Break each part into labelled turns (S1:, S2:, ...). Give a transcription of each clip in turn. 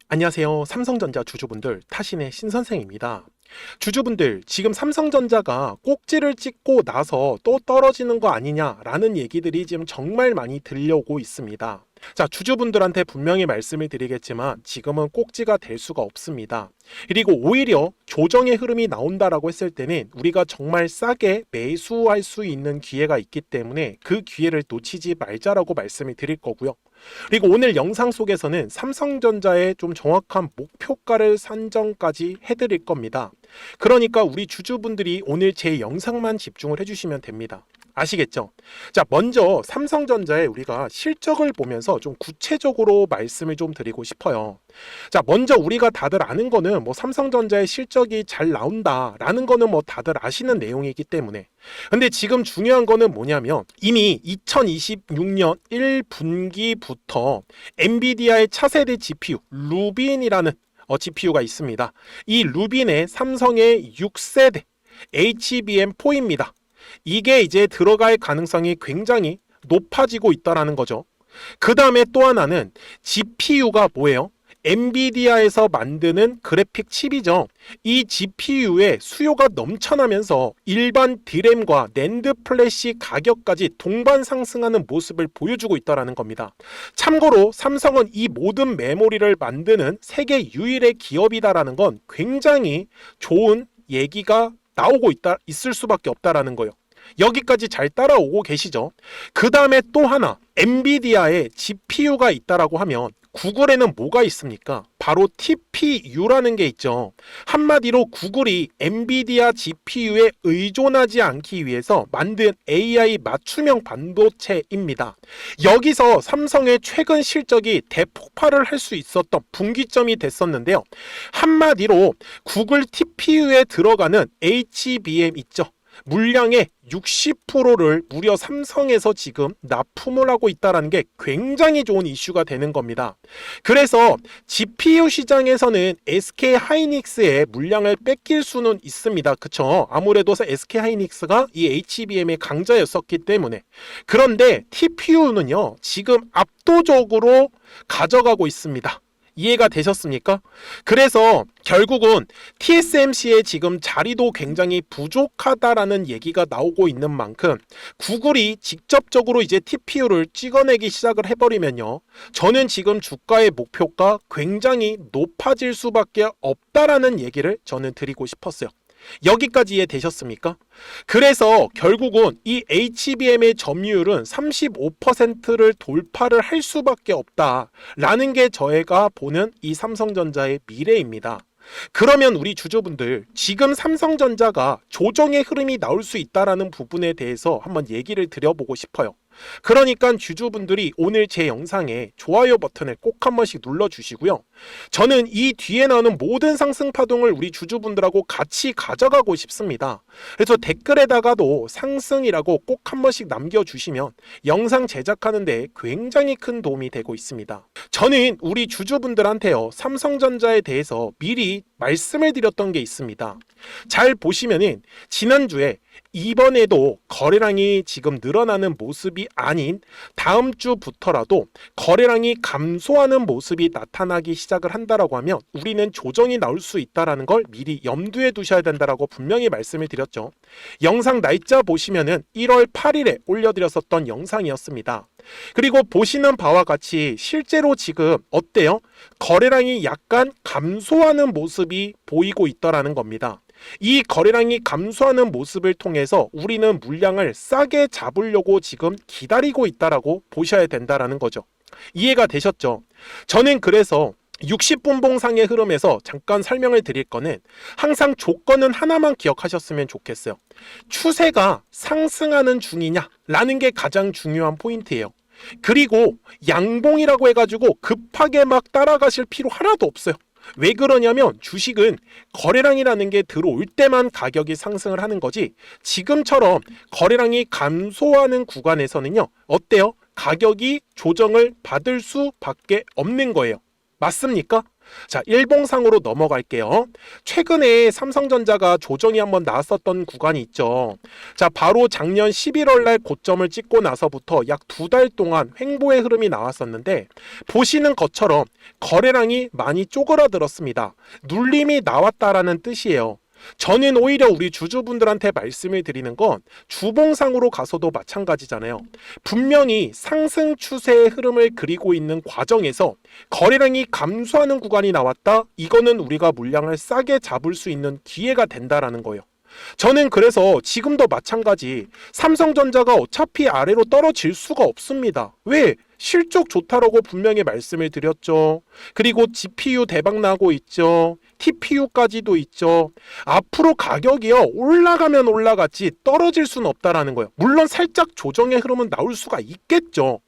S1: 안녕하세요. 삼성전자 주주분들, 타신의 신선생입니다. 주주분들, 지금 삼성전자가 꼭지를 찍고 나서 또 떨어지는 거 아니냐라는 얘기들이 지금 정말 많이 들려오고 있습니다. 자, 주주분들한테 분명히 말씀을 드리겠지만 지금은 꼭지가 될 수가 없습니다. 그리고 오히려 조정의 흐름이 나온다라고 했을 때는 우리가 정말 싸게 매수할 수 있는 기회가 있기 때문에 그 기회를 놓치지 말자라고 말씀을 드릴 거고요. 그리고 오늘 영상 속에서는 삼성전자의 좀 정확한 목표가를 산정까지 해드릴 겁니다. 그러니까 우리 주주분들이 오늘 제 영상만 집중을 해주시면 됩니다. 아시겠죠? 자, 먼저 삼성전자의 우리가 실적을 보면서 좀 구체적으로 말씀을 좀 드리고 싶어요. 자, 먼저 우리가 다들 아는 거는 삼성전자의 실적이 잘 나온다라는 거는 다들 아시는 내용이기 때문에. 근데 지금 중요한 거는 뭐냐면 이미 2026년 1분기부터 엔비디아의 차세대 GPU 루빈이라는 GPU가 있습니다. 이 루빈의 삼성의 6세대 HBM4입니다. 이게 이제 들어갈 가능성이 굉장히 높아지고 있다는 거죠. 그 다음에 또 하나는 GPU가 뭐예요? 엔비디아에서 만드는 그래픽 칩이죠. 이 GPU의 수요가 넘쳐나면서 일반 D램과 낸드 플래시 가격까지 동반 상승하는 모습을 보여주고 있다는 겁니다. 참고로 삼성은 이 모든 메모리를 만드는 세계 유일의 기업이다라는 건 굉장히 좋은 얘기가 나오고 있을 수밖에 없다라는 거예요. 여기까지 잘 따라오고 계시죠? 그 다음에 또 하나, 엔비디아에 GPU가 있다라고 하면 구글에는 뭐가 있습니까? 바로 TPU라는 게 있죠. 한마디로 구글이 엔비디아 GPU에 의존하지 않기 위해서 만든 AI 맞춤형 반도체입니다. 여기서 삼성의 최근 실적이 대폭발을 할 수 있었던 분기점이 됐었는데요. 한마디로 구글 TPU에 들어가는 HBM 있죠. 물량의 60%를 무려 삼성에서 지금 납품을 하고 있다는 게 굉장히 좋은 이슈가 되는 겁니다. 그래서 GPU 시장에서는 SK 하이닉스의 물량을 뺏길 수는 있습니다. 그쵸? 아무래도 SK 하이닉스가 이 HBM의 강자였었기 때문에. 그런데 TPU는요, 지금 압도적으로 가져가고 있습니다. 이해가 되셨습니까? 그래서 결국은 TSMC의 지금 자리도 굉장히 부족하다라는 얘기가 나오고 있는 만큼 구글이 직접적으로 이제 TPU를 찍어내기 시작을 해버리면요. 저는 지금 주가의 목표가 굉장히 높아질 수밖에 없다라는 얘기를 저는 드리고 싶었어요. 여기까지 이해되셨습니까? 그래서 결국은 이 HBM의 점유율은 35%를 돌파를 할 수밖에 없다라는 게 저희가 보는 이 삼성전자의 미래입니다. 그러면 우리 주주분들, 지금 삼성전자가 조정의 흐름이 나올 수 있다는 부분에 대해서 한번 얘기를 드려보고 싶어요. 그러니까 주주분들이 오늘 제 영상에 좋아요 버튼을 꼭 한 번씩 눌러주시고요. 저는 이 뒤에 나오는 모든 상승 파동을 우리 주주분들하고 같이 가져가고 싶습니다. 그래서 댓글에다가도 상승이라고 꼭 한 번씩 남겨주시면 영상 제작하는 데 굉장히 큰 도움이 되고 있습니다. 저는 우리 주주분들한테요, 삼성전자에 대해서 미리 말씀을 드렸던 게 있습니다. 잘 보시면은 지난주에 이번에도 거래량이 지금 늘어나는 모습이 아닌 다음 주부터라도 거래량이 감소하는 모습이 나타나기 시작을 한다라고 하면 우리는 조정이 나올 수 있다라는 걸 미리 염두에 두셔야 된다라고 분명히 말씀을 드렸죠. 영상 날짜 보시면은 1월 8일에 올려드렸었던 영상이었습니다. 그리고 보시는 바와 같이 실제로 지금 어때요? 거래량이 약간 감소하는 모습이 보이고 있다라는 겁니다. 이 거래량이 감소하는 모습을 통해서 우리는 물량을 싸게 잡으려고 지금 기다리고 있다라고 보셔야 된다라는 거죠. 이해가 되셨죠? 저는 그래서 60분봉상의 흐름에서 잠깐 설명을 드릴 거는 항상 조건은 하나만 기억하셨으면 좋겠어요. 추세가 상승하는 중이냐라는 게 가장 중요한 포인트예요. 그리고 양봉이라고 해가지고 급하게 막 따라가실 필요 하나도 없어요. 왜 그러냐면 주식은 거래량이라는 게 들어올 때만 가격이 상승을 하는 거지, 지금처럼 거래량이 감소하는 구간에서는요, 어때요? 가격이 조정을 받을 수밖에 없는 거예요. 맞습니까? 자, 일봉상으로 넘어갈게요. 최근에 삼성전자가 조정이 한번 나왔었던 구간이 있죠. 자, 바로 작년 11월 날 고점을 찍고 나서부터 약 2달 동안 횡보의 흐름이 나왔었는데 보시는 것처럼 거래량이 많이 쪼그라들었습니다. 눌림이 나왔다라는 뜻이에요. 저는 오히려 우리 주주분들한테 말씀을 드리는 건 주봉상으로 가서도 마찬가지잖아요. 분명히 상승 추세의 흐름을 그리고 있는 과정에서 거래량이 감소하는 구간이 나왔다. 이거는 우리가 물량을 싸게 잡을 수 있는 기회가 된다라는 거예요. 저는 그래서 지금도 마찬가지 삼성전자가 어차피 아래로 떨어질 수가 없습니다. 왜? 실적 좋다라고 분명히 말씀을 드렸죠. 그리고 GPU 대박 나고 있죠. TPU까지도 있죠. 앞으로 가격이요 올라가면 올라갔지 떨어질 수는 없다라는 거예요. 물론 살짝 조정의 흐름은 나올 수가 있겠죠.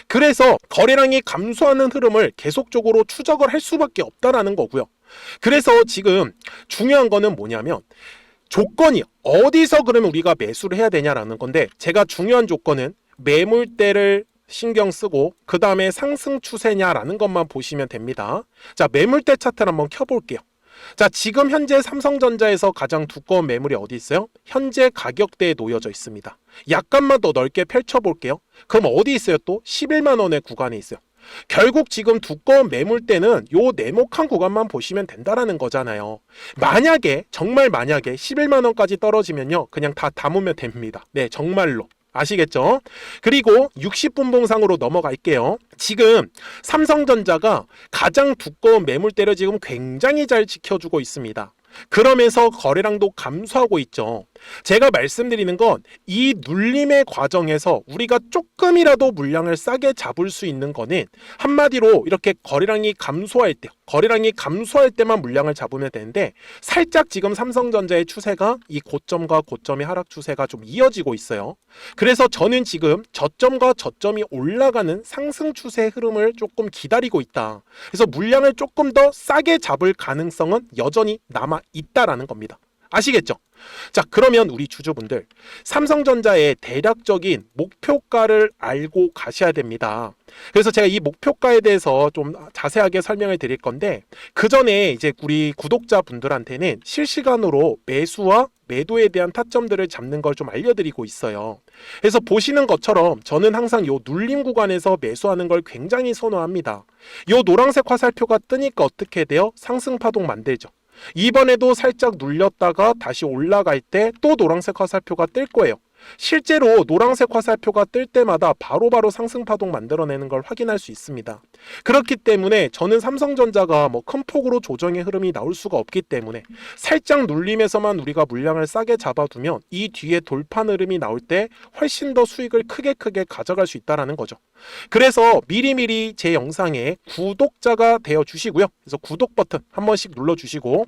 S1: 그래서 거래량이 감소하는 흐름을 계속적으로 추적을 할 수밖에 없다라는 거고요. 그래서 지금 중요한 거는 뭐냐면 조건이 어디서 그러면 우리가 매수를 해야 되냐라는 건데 제가 중요한 조건은 매물대를 신경 쓰고 그 다음에 상승 추세냐라는 것만 보시면 됩니다. 자, 매물대 차트를 한번 켜볼게요. 자, 지금 현재 삼성전자에서 가장 두꺼운 매물이 어디 있어요? 현재 가격대에 놓여져 있습니다. 약간만 더 넓게 펼쳐볼게요. 그럼 어디 있어요? 또 11만 원의 구간에 있어요. 결국 지금 두꺼운 매물대는 요 네모칸 구간만 보시면 된다라는 거잖아요. 만약에 정말 만약에 11만 원까지 떨어지면요 그냥 다 담으면 됩니다. 네, 정말로 아시겠죠? 그리고 60분 봉상으로 넘어갈게요. 지금 삼성전자가 가장 두꺼운 매물대를 지금 굉장히 잘 지켜주고 있습니다. 그러면서 거래량도 감소하고 있죠. 제가 말씀드리는 건 이 눌림의 과정에서 우리가 조금이라도 물량을 싸게 잡을 수 있는 거는 한마디로 이렇게 거래량이 감소할 때만 물량을 잡으면 되는데 살짝 지금 삼성전자의 추세가 이 고점과 고점의 하락 추세가 좀 이어지고 있어요. 그래서 저는 지금 저점과 저점이 올라가는 상승 추세의 흐름을 조금 기다리고 있다. 그래서 물량을 조금 더 싸게 잡을 가능성은 여전히 남아 있다라는 겁니다. 아시겠죠? 자, 그러면 우리 주주분들 삼성전자의 대략적인 목표가를 알고 가셔야 됩니다. 그래서 제가 이 목표가에 대해서 좀 자세하게 설명을 드릴 건데 그 전에 이제 우리 구독자분들한테는 실시간으로 매수와 매도에 대한 타점들을 잡는 걸 좀 알려드리고 있어요. 그래서 보시는 것처럼 저는 항상 요 눌림 구간에서 매수하는 걸 굉장히 선호합니다. 요 노란색 화살표가 뜨니까 어떻게 돼요? 상승 파동 만들죠. 이번에도 살짝 눌렸다가 다시 올라갈 때 또 노란색 화살표가 뜰 거예요. 실제로 노란색 화살표가 뜰 때마다 바로바로 상승 파동 만들어내는 걸 확인할 수 있습니다. 그렇기 때문에 저는 삼성전자가 큰 폭으로 조정의 흐름이 나올 수가 없기 때문에 살짝 눌림에서만 우리가 물량을 싸게 잡아두면 이 뒤에 돌판 흐름이 나올 때 훨씬 더 수익을 크게 가져갈 수 있다는 거죠. 그래서 미리미리 제 영상에 구독자가 되어 주시고요. 그래서 구독 버튼 한 번씩 눌러주시고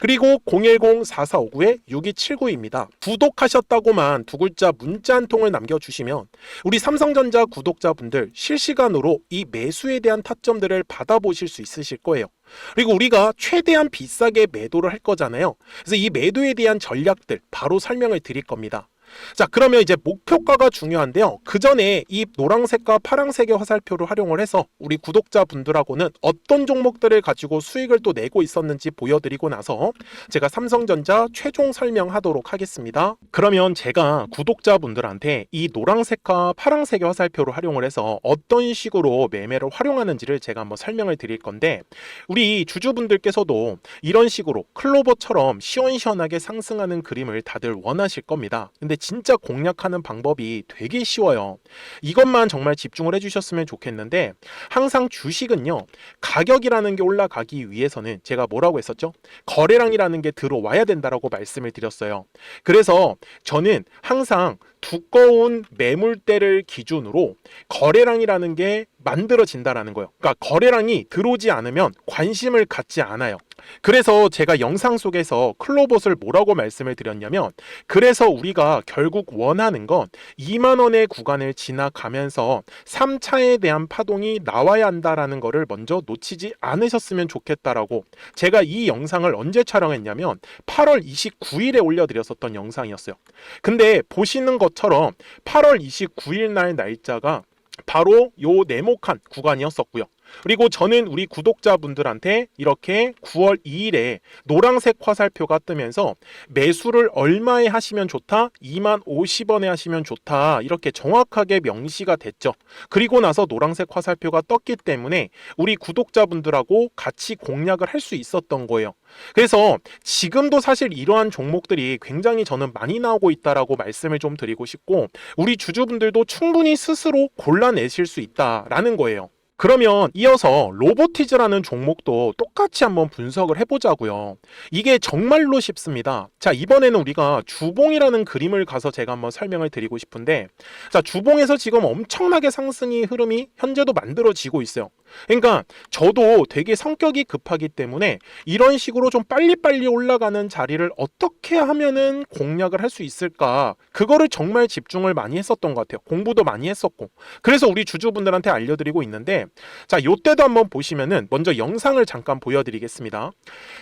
S1: 그리고 010-4459-6279입니다. 구독하셨다고만 두 글자 문자 한 통을 남겨주시면 우리 삼성전자 구독자분들 실시간으로 이 매수에 대한 타점들을 받아보실 수 있으실 거예요. 그리고 우리가 최대한 비싸게 매도를 할 거잖아요. 그래서 이 매도에 대한 전략들 바로 설명을 드릴 겁니다. 자, 그러면 이제 목표가가 중요한데요. 그 전에 이 노란색과 파란색의 화살표를 활용을 해서 우리 구독자분들하고는 어떤 종목들을 가지고 수익을 또 내고 있었는지 보여드리고 나서 제가 삼성전자 최종 설명하도록 하겠습니다. 그러면 제가 구독자분들한테 이 노란색과 파란색의 화살표를 활용을 해서 어떤 식으로 매매를 활용하는지를 제가 한번 설명을 드릴 건데 우리 주주분들께서도 이런 식으로 클로버처럼 시원시원하게 상승하는 그림을 다들 원하실 겁니다. 근데 진짜 공략하는 방법이 되게 쉬워요. 이것만 정말 집중을 해주셨으면 좋겠는데 항상 주식은요 가격이라는 게 올라가기 위해서는 제가 뭐라고 했었죠? 거래량이라는 게 들어와야 된다라고 말씀을 드렸어요. 그래서 저는 항상 두꺼운 매물대를 기준으로 거래량이라는 게 만들어진다라는 거예요. 그러니까 거래량이 들어오지 않으면 관심을 갖지 않아요. 그래서 제가 영상 속에서 클로봇을 뭐라고 말씀을 드렸냐면 그래서 우리가 결국 원하는 건 2만 원의 구간을 지나가면서 3차에 대한 파동이 나와야 한다라는 거를 먼저 놓치지 않으셨으면 좋겠다라고 제가 이 영상을 언제 촬영했냐면 8월 29일에 올려드렸었던 영상이었어요. 근데 보시는 것처럼 8월 29일 날 날짜가 바로 요 네모칸 구간이었었고요. 그리고 저는 우리 구독자분들한테 이렇게 9월 2일에 노란색 화살표가 뜨면서 매수를 얼마에 하시면 좋다? 20,050원에 하시면 좋다. 이렇게 정확하게 명시가 됐죠. 그리고 나서 노란색 화살표가 떴기 때문에 우리 구독자분들하고 같이 공략을 할 수 있었던 거예요. 그래서 지금도 사실 이러한 종목들이 굉장히 저는 많이 나오고 있다라고 말씀을 좀 드리고 싶고, 우리 주주분들도 충분히 스스로 골라내실 수 있다라는 거예요. 그러면 이어서 로보티즈라는 종목도 똑같이 한번 분석을 해보자고요. 이게 정말로 쉽습니다. 자, 이번에는 우리가 주봉이라는 그림을 가서 제가 한번 설명을 드리고 싶은데, 자, 주봉에서 지금 엄청나게 상승의 흐름이 현재도 만들어지고 있어요. 그러니까 저도 되게 성격이 급하기 때문에 이런 식으로 좀 빨리빨리 올라가는 자리를 어떻게 하면은 공략을 할 수 있을까, 그거를 정말 집중을 많이 했었던 것 같아요. 공부도 많이 했었고. 그래서 우리 주주분들한테 알려드리고 있는데, 자, 요때도 한번 보시면은 먼저 영상을 잠깐 보여드리겠습니다.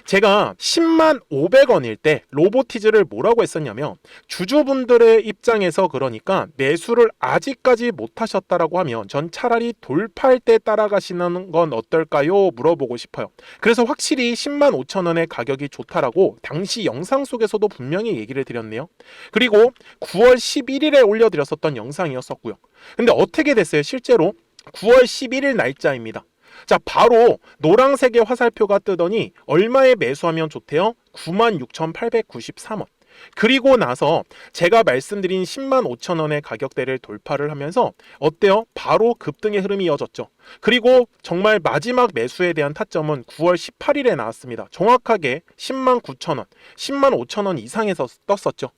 S1: 제가 105,000원일 때 로보티즈를 뭐라고 했었냐면, 주주분들의 입장에서 그러니까 매수를 아직까지 못 하셨다라고 하면 전 차라리 돌파할 때 따라가시는 건 어떨까요? 물어보고 싶어요. 그래서 확실히 105,000원의 가격이 좋다라고 당시 영상 속에서도 분명히 얘기를 드렸네요. 그리고 9월 11일에 올려드렸었던 영상이었었고요. 근데 어떻게 됐어요? 실제로 9월 11일 날짜입니다. 자, 바로 노란색의 화살표가 뜨더니 얼마에 매수하면 좋대요? 96,893원. 그리고 나서 제가 말씀드린 105,000원의 가격대를 돌파를 하면서 어때요? 바로 급등의 흐름이 이어졌죠. 그리고 정말 마지막 매수에 대한 타점은 9월 18일에 나왔습니다. 정확하게 109,000원, 105,000원 이상에서 떴었죠.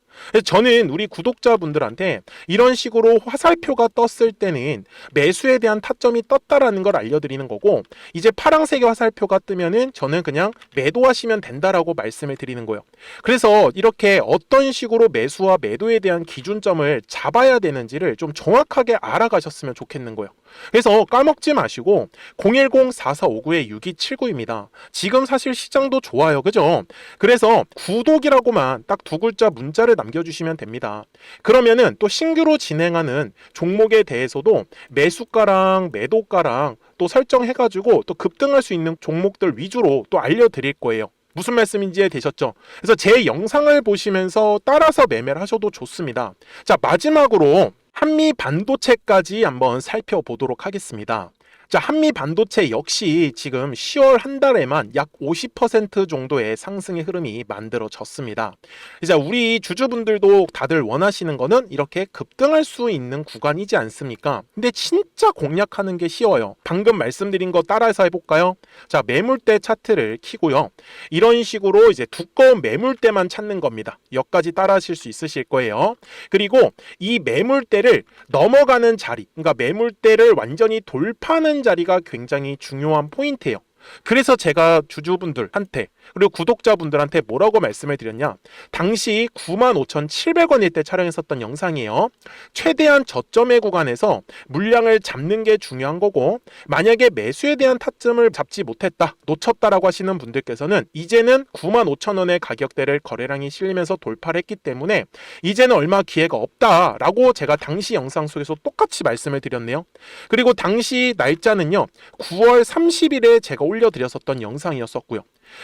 S1: 저는 우리 구독자분들한테 이런 식으로 화살표가 떴을 때는 매수에 대한 타점이 떴다라는 걸 알려드리는 거고, 이제 파란색의 화살표가 뜨면은 저는 그냥 매도하시면 된다라고 말씀을 드리는 거예요. 그래서 이렇게 어떤 식으로 매수와 매도에 대한 기준점을 잡아야 되는지를 좀 정확하게 알아가셨으면 좋겠는 거예요. 그래서 까먹지 마시고 010-4459-6279입니다. 지금 사실 시장도 좋아요, 그죠? 그래서 구독이라고만 딱 두 글자 문자를 남겨주시면 됩니다. 그러면은 또 신규로 진행하는 종목에 대해서도 매수가랑 매도가랑 또 설정해가지고 또 급등할 수 있는 종목들 위주로 또 알려드릴 거예요. 무슨 말씀인지 되셨죠? 그래서 제 영상을 보시면서 따라서 매매를 하셔도 좋습니다. 자, 마지막으로 한미 반도체까지 한번 살펴보도록 하겠습니다. 자, 한미 반도체 역시 지금 10월 한 달에만 약 50% 정도의 상승의 흐름이 만들어졌습니다. 이제 우리 주주분들도 다들 원하시는 거는 이렇게 급등할 수 있는 구간이지 않습니까? 근데 진짜 공략하는 게 쉬워요. 방금 말씀드린 거 따라서 해볼까요? 자, 매물대 차트를 키고요. 이런 식으로 이제 두꺼운 매물대만 찾는 겁니다. 여기까지 따라 하실 수 있으실 거예요. 그리고 이 매물대를 넘어가는 자리, 그러니까 매물대를 완전히 돌파하는 자리가 굉장히 중요한 포인트예요. 그래서 제가 주주분들한테 그리고 구독자분들한테 뭐라고 말씀을 드렸냐, 당시 95,700원일 때 촬영했었던 영상이에요. 최대한 저점의 구간에서 물량을 잡는 게 중요한 거고, 만약에 매수에 대한 타점을 잡지 못했다, 놓쳤다라고 하시는 분들께서는 이제는 95,000원의 가격대를 거래량이 실리면서 돌파를 했기 때문에 이제는 얼마 기회가 없다라고 제가 당시 영상 속에서 똑같이 말씀을 드렸네요. 그리고 당시 날짜는요, 9월 30일에 제가 올려드렸었던 영상이었었고요.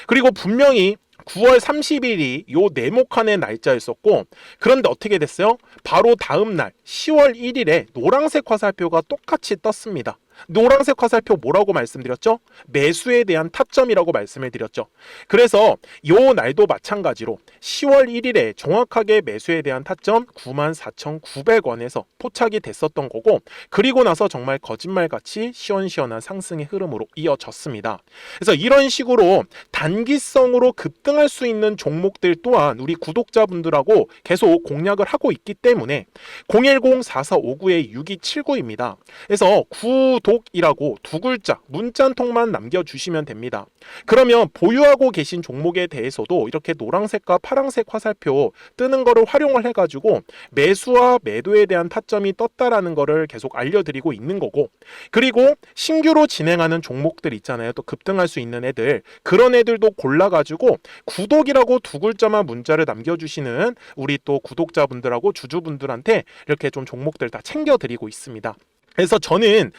S1: 그리고 분명히 9월 30일이 요 네모칸의 날짜였었고, 그런데 어떻게 됐어요? 바로 다음 날 10월 1일에 노란색 화살표가 똑같이 떴습니다. 노란색 화살표 뭐라고 말씀드렸죠? 매수에 대한 타점이라고 말씀을 드렸죠. 그래서 요 날도 마찬가지로 10월 1일에 정확하게 매수에 대한 타점 94,900원에서 포착이 됐었던 거고, 그리고 나서 정말 거짓말같이 시원시원한 상승의 흐름으로 이어졌습니다. 그래서 이런 식으로 단기성으로 급등할 수 있는 종목들 또한 우리 구독자분들하고 계속 공략을 하고 있기 때문에 010-4459-6279입니다. 그래서 구독이라고 두 글자 문자 한 통만 남겨주시면 됩니다. 그러면 보유하고 계신 종목에 대해서도 이렇게 노란색과 파란색 화살표 뜨는 거를 활용을 해가지고 매수와 매도에 대한 타점이 떴다라는 거를 계속 알려드리고 있는 거고, 그리고 신규로 진행하는 종목들 있잖아요. 또 급등할 수 있는 애들, 그런 애들도 골라가지고 구독이라고 두 글자만 문자를 남겨주시는 우리 또 구독자분들하고 주주분들한테 이렇게 좀 종목들 다 챙겨드리고 있습니다. 그래서 저는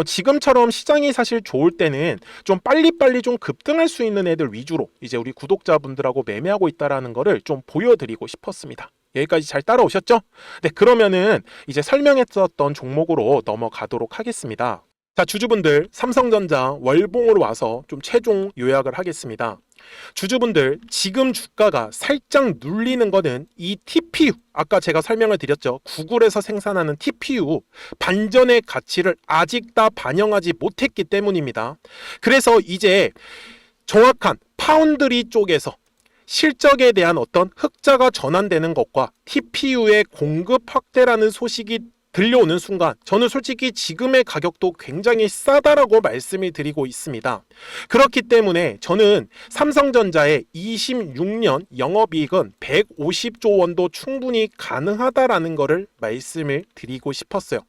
S1: 지금처럼 시장이 사실 좋을 때는 좀 빨리빨리 좀 급등할 수 있는 애들 위주로 이제 우리 구독자분들하고 매매하고 있다라는 거를 좀 보여드리고 싶었습니다. 여기까지 잘 따라오셨죠? 네, 그러면은 이제 설명했었던 종목으로 넘어가도록 하겠습니다. 자, 주주분들, 삼성전자 월봉으로 와서 좀 최종 요약을 하겠습니다. 주주분들, 지금 주가가 살짝 눌리는 거는 이 TPU, 아까 제가 설명을 드렸죠. 구글에서 생산하는 TPU 반전의 가치를 아직 다 반영하지 못했기 때문입니다. 그래서 이제 정확한 파운드리 쪽에서 실적에 대한 어떤 흑자가 전환되는 것과 TPU의 공급 확대라는 소식이 들려오는 순간 저는 솔직히 지금의 가격도 굉장히 싸다라고 말씀을 드리고 있습니다. 그렇기 때문에 저는 삼성전자의 26년 영업이익은 150조 원도 충분히 가능하다라는 것을 말씀을 드리고 싶었어요.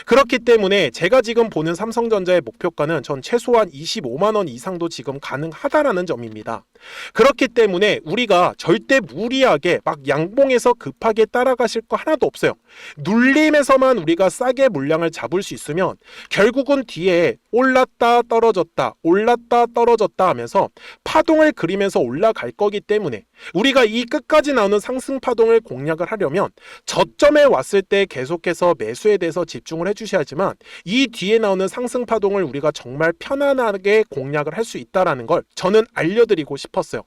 S1: 그렇기 때문에 제가 지금 보는 삼성전자의 목표가는 전 최소한 25만 원 이상도 지금 가능하다라는 점입니다. 그렇기 때문에 우리가 절대 무리하게 막 양봉에서 급하게 따라가실 거 하나도 없어요. 눌림에서만 우리가 싸게 물량을 잡을 수 있으면 결국은 뒤에 올랐다 떨어졌다 올랐다 떨어졌다 하면서 파동을 그리면서 올라갈 거기 때문에 우리가 이 끝까지 나오는 상승 파동을 공략을 하려면 저점에 왔을 때 계속해서 매수에 대해서 집중을 해주셔야지만 이 뒤에 나오는 상승 파동을 우리가 정말 편안하게 공략을 할 수 있다는 걸 저는 알려드리고 싶었어요.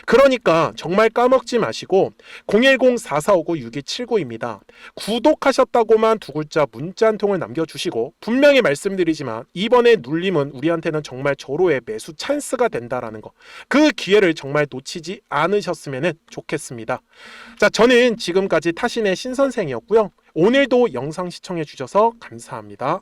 S1: 그러니까 정말 까먹지 마시고 010-4459-6279입니다. 구독하셨다고만 두 글자 문자 한 통을 남겨주시고 분명히 말씀드리지만 이번에 눌림은 우리한테는 정말 절호의 매수 찬스가 된다라는 거, 그 기회를 정말 놓치지 않으셨으면 좋겠습니다. 자, 저는 지금까지 타신의 신선생이었고요. 오늘도 영상 시청해 주셔서 감사합니다.